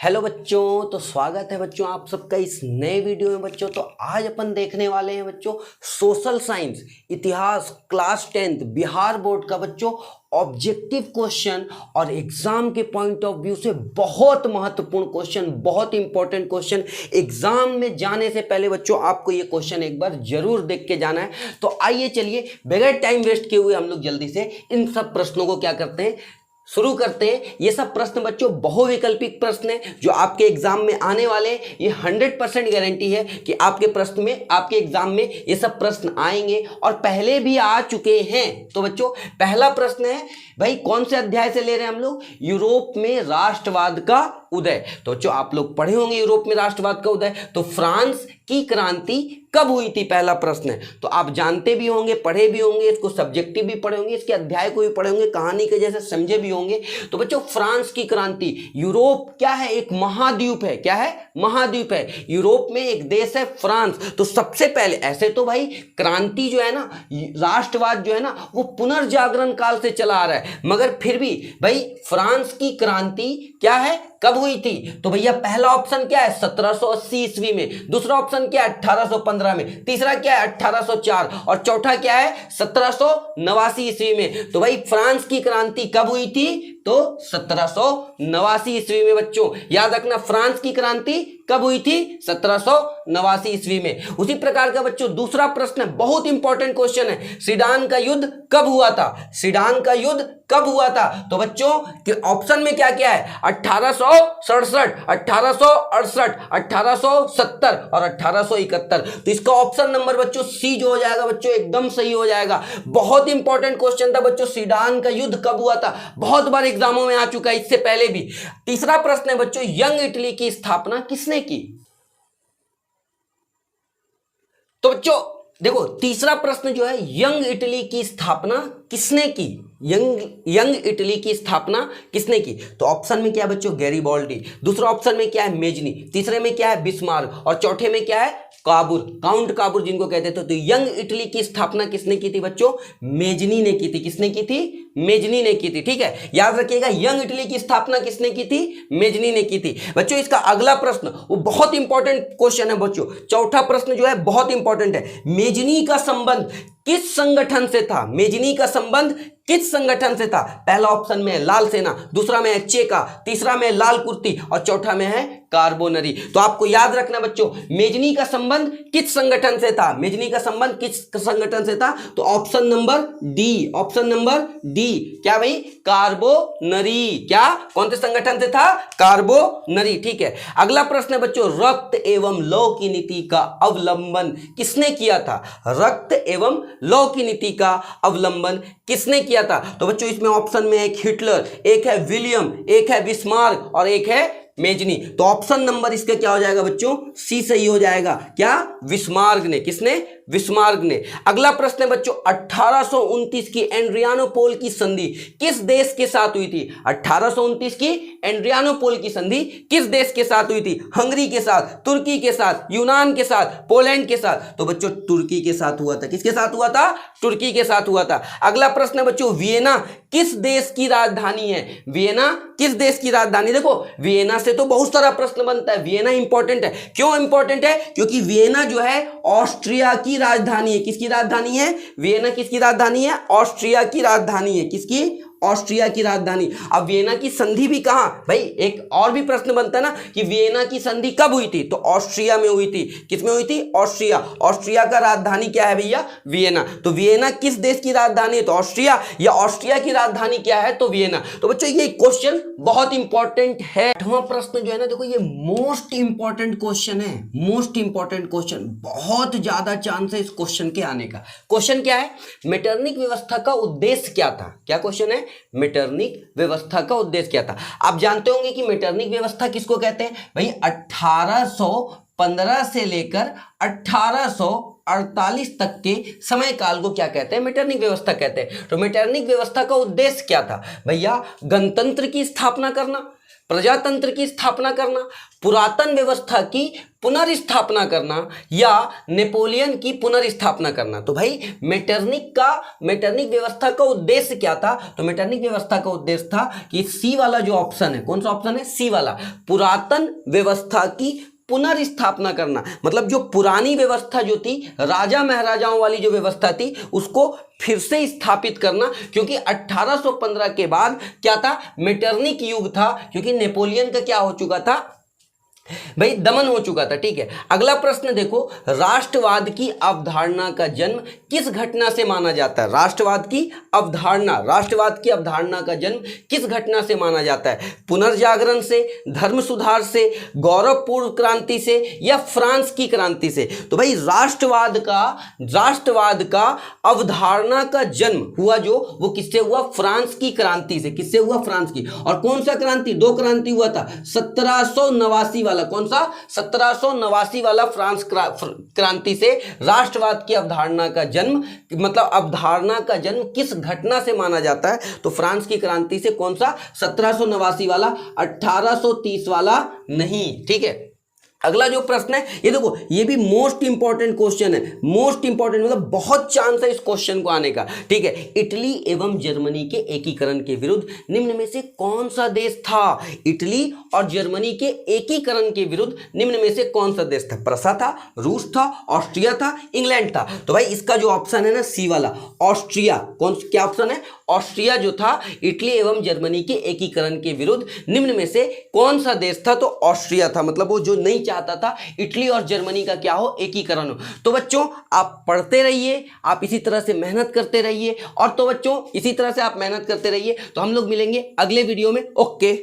Hello बच्चों, तो स्वागत है बच्चों आप सबका इस नए वीडियो में। बच्चों तो आज अपन देखने वाले हैं बच्चों सोशल साइंस इतिहास क्लास 10th बिहार बोर्ड का बच्चों ऑब्जेक्टिव क्वेश्चन और एग्जाम के पॉइंट ऑफ व्यू से बहुत महत्वपूर्ण क्वेश्चन, बहुत इंपॉर्टेंट क्वेश्चन। एग्जाम में जाने से पहले बच्चों आपको ये क्वेश्चन एक बार जरूर देख के जाना है। तो आइए चलिए बगैर टाइम वेस्ट किए हुए हम लोग जल्दी से इन सब प्रश्नों को क्या करते हैं, शुरू करते हैं। ये सब प्रश्न बच्चों बहुविकल्पिक प्रश्न है जो आपके एग्जाम में आने वाले हैं। ये 100% गारंटी है कि आपके प्रश्न में, आपके एग्जाम में ये सब प्रश्न आएंगे और पहले भी आ चुके हैं। तो बच्चों पहला प्रश्न है भाई, कौन से अध्याय से ले रहे हैं हम लोग? यूरोप में राष्ट्रवाद का उदय। तो बच्चों आप लोग पढ़े होंगे यूरोप में राष्ट्रवाद का उदय। तो फ्रांस की क्रांति कब हुई थी, पहला प्रश्न है। तो आप जानते भी होंगे, पढ़े भी होंगे, इसको सब्जेक्टिव भी पढ़े होंगे, इसके अध्याय को भी पढ़े होंगे, कहानी के जैसे समझे भी होंगे। तो बच्चों फ्रांस की क्रांति, यूरोप क्या है? एक महाद्वीप है। क्या है? महाद्वीप है। यूरोप में एक देश है फ्रांस। तो सबसे पहले, ऐसे तो भाई क्रांति जो है ना, राष्ट्रवाद जो है ना, वो पुनर्जागरण काल से चला आ रहा है, मगर फिर भी भाई फ्रांस की क्रांति क्या है, कब हुई थी? तो भैया पहला ऑप्शन क्या है? 1780 ईस्वी में। दूसरा ऑप्शन क्या है? 1815 में। तीसरा क्या है? 1804। और चौथा क्या है? 1789 ईस्वी में। तो भाई फ्रांस की क्रांति कब हुई थी? तो 1789 ईस्वी में। बच्चों याद रखना, फ्रांस की क्रांति कब हुई थी? 1789 ईस्वी में। उसी प्रकार का बच्चों दूसरा प्रश्न बहुत इंपॉर्टेंट क्वेश्चन है, सीडान का युद्ध कब हुआ था? सीडान का युद्ध कब हुआ था? तो बच्चों ऑप्शन में क्या क्या है? 1867, 1868, 1870 और 1871। तो इसका ऑप्शन नंबर बच्चों सी जो हो जाएगा बच्चों एकदम सही हो जाएगा। बहुत इंपॉर्टेंट क्वेश्चन था बच्चों, सीडान का युद्ध कब हुआ था, बहुत बार एग्जामों में आ चुका है, इससे पहले भी। तीसरा प्रश्न है बच्चों, यंग इटली की स्थापना किसने की? तो बच्चों देखो तीसरा प्रश्न जो है, यंग इटली की स्थापना किसने की? यंग इटली की स्थापना किसने की? तो ऑप्शन में क्या है बच्चों? गैरिबाल्डी। दूसरा ऑप्शन में क्या है? मेजनी। तीसरे में क्या है? बिस्मार्क। और चौथे में क्या है? काबुर, काउंट काबुर जिनको कहते थे। तो यंग इटली की स्थापना किसने की थी बच्चों? मेजनी ने की थी। किसने की थी? मेजनी ने की थी। ठीक है, याद रखिएगा, यंग इटली की स्थापना किसने की थी? मेजनी ने की थी। बच्चों इसका अगला प्रश्न वो बहुत इंपॉर्टेंट क्वेश्चन है बच्चों। चौथा प्रश्न जो है बहुत इंपॉर्टेंट है, मेजनी का संबंध किस संगठन से था? मेजनी का संबंध किस संगठन से था? पहला ऑप्शन में है लाल सेना, दूसरा में है चेका, तीसरा में है लाल कुर्ती और चौथा में है कार्बोनरी। तो आपको याद रखना बच्चों, मेजनी का संबंध किस संगठन से था? मेजनी का संबंध किस संगठन से था? तो option number D, option number D. क्या भाई? कार्बोनरी। क्या? कौन से संगठन से था? कार्बोनरी। ठीक है, अगला प्रश्न है बच्चों, रक्त एवं लौ की नीति का अवलंबन किसने किया था? रक्त एवं लौ की नीति का अवलंबन किसने किया था? तो बच्चों इसमें ऑप्शन में एक हिटलर, एक है विलियम, एक है बिस्मार्क और एक है मेजनी। तो ऑप्शन नंबर इसका क्या हो जाएगा बच्चों? सी सही हो जाएगा। क्या? बिस्मार्क ने। किसने? बिस्मार्क ने। अगला प्रश्न है बच्चों, 1829 की एड्रियानोपोल की संधि किस देश के साथ हुई थी? 1829 की एड्रियानोपोल की संधि किस देश के साथ हुई थी? हंगरी के साथ, तुर्की के साथ, यूनान के साथ, पोलैंड के साथ। तो बच्चों तुर्की के साथ हुआ था। किसके साथ हुआ था? तुर्की के साथ हुआ था। अगला प्रश्न है बच्चों, वियना किस देश की राजधानी है? वियना किस देश की राजधानी? देखो वियना से तो बहुत सारा प्रश्न बनता है, वियना इंपॉर्टेंट है। क्यों इंपॉर्टेंट है? क्योंकि वियना जो है ऑस्ट्रिया की राजधानी है। किसकी राजधानी है? वियना किसकी राजधानी है? ऑस्ट्रिया की राजधानी है। किसकी? ऑस्ट्रिया की राजधानी। अब वियना की संधि भी कहां? भाई एक और भी प्रश्न बनता है ना कि वियना की संधि कब हुई थी? तो ऑस्ट्रिया में हुई थी। किसमें हुई थी? ऑस्ट्रिया। ऑस्ट्रिया का राजधानी क्या है भैया? वियना। तो वियना किस देश की राजधानी है? तो ऑस्ट्रिया। या ऑस्ट्रिया की राजधानी क्या है? तो वियना। तो बच्चों ये क्वेश्चन बहुत इंपॉर्टेंट है। आठवां प्रश्न जो है ना, देखो ये मोस्ट इंपॉर्टेंट क्वेश्चन है, मोस्ट इंपॉर्टेंट क्वेश्चन, बहुत ज्यादा चांस है इस क्वेश्चन के आने का। क्वेश्चन क्या है? मेटरनिक व्यवस्था का उद्देश्य क्या था? क्या क्वेश्चन है? मेटरनिक व्यवस्था का उद्देश्य क्या था? आप जानते होंगे कि मेटरनिक व्यवस्था किसको कहते हैं भाई? 1815 से लेकर 1848 तक के समय काल को क्या कहते हैं? मेटरनिक व्यवस्था कहते हैं। तो मेटरनिक व्यवस्था का उद्देश्य क्या था भैया? गणतंत्र की स्थापना करना, प्रजातंत्र की स्थापना करना, पुरातन व्यवस्था की पुनर्स्थापना करना, या नेपोलियन की पुनर्स्थापना करना। तो भाई मेटरनिक व्यवस्था का उद्देश्य क्या था? तो मेटरनिक व्यवस्था का उद्देश्य था कि सी वाला जो ऑप्शन है, कौन सा ऑप्शन है? सी वाला, पुरातन व्यवस्था की पुनर्स्थापना करना। मतलब जो पुरानी व्यवस्था जो थी, राजा महाराजाओं वाली जो व्यवस्था थी, उसको फिर से स्थापित करना, क्योंकि 1815 के बाद क्या था? मेटरनिक युग था, क्योंकि नेपोलियन का क्या हो चुका था भाई? दमन हो चुका था। ठीक है, अगला प्रश्न देखो, राष्ट्रवाद की अवधारणा का जन्म किस घटना से माना जाता है? राष्ट्रवाद की अवधारणा का जन्म किस घटना से माना जाता है? पुनर्जागरण से, धर्म सुधार से, गौरवपूर्ण क्रांति से, या फ्रांस की क्रांति से? तो भाई राष्ट्रवाद का अवधारणा का जन्म हुआ जो, वो किससे हुआ? फ्रांस की क्रांति से। किससे हुआ? फ्रांस की। और कौन सा क्रांति? 2 क्रांति हुआ था। 1789 वाला, कौन सा? 1789 वाला फ्रांस क्रांति से राष्ट्रवाद की अवधारणा का जन्म, मतलब अवधारणा का जन्म किस घटना से माना जाता है? तो फ्रांस की क्रांति से। कौन सा? 1789 वाला, 1830 वाला नहीं। ठीक है, अगला जो प्रश्न है, ये देखो, ये भी मोस्ट इंपॉर्टेंट क्वेश्चन है। मोस्ट इंपॉर्टेंट मतलब बहुत चांस है इस क्वेश्चन को आने का। ठीक है, इटली एवं जर्मनी के एकीकरण के विरुद्ध निम्न में से कौन सा देश था? इटली और जर्मनी के एकीकरण के विरुद्ध निम्न में से कौन सा देश था? प्रसा था, रूस था, ऑस्ट्रिया था, इंग्लैंड था? तो भाई इसका जो ऑप्शन है ना, सी वाला, ऑस्ट्रिया। क्या ऑप्शन है? ऑस्ट्रिया जो था, इटली एवं जर्मनी के एकीकरण के विरुद्ध निम्न में से कौन सा देश था? तो ऑस्ट्रिया था। मतलब वो जो नहीं चाहता था इटली और जर्मनी का क्या हो? एकीकरण हो। तो बच्चों आप पढ़ते रहिए, आप इसी तरह से मेहनत करते रहिए, और तो बच्चों इसी तरह से आप मेहनत करते रहिए, तो हम लोग मिलेंगे अगले वीडियो में। ओके।